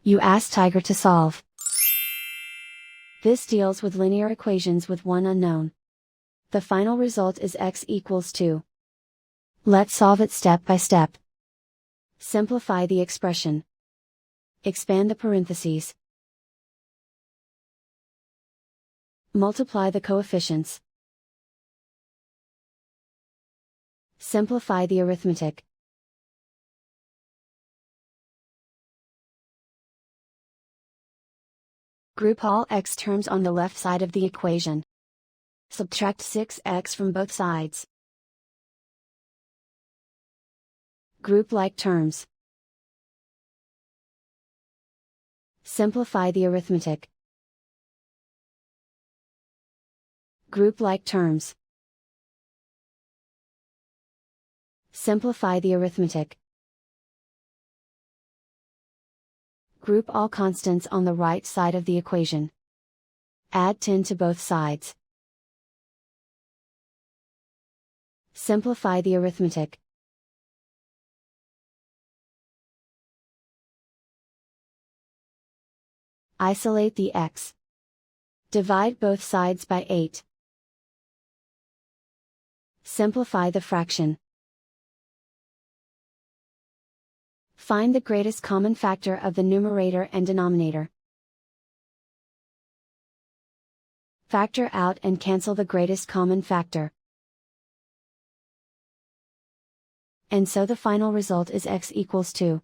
You ask Tiger to solve. This deals with linear equations with one unknown. The final result is x equals 2. Let's solve it step by step. Simplify the expression. Expand the parentheses. Multiply the coefficients. Simplify the arithmetic. Group all x terms on the left side of the equation. Subtract 6x from both sides. Group like terms. Simplify the arithmetic. Group like terms. Simplify the arithmetic. Group all constants on the right side of the equation. Add 10 to both sides. Simplify the arithmetic. Isolate the x. Divide both sides by 8. Simplify the fraction. Find the greatest common factor of the numerator and denominator. Factor out and cancel the greatest common factor. And so the final result is x equals 2.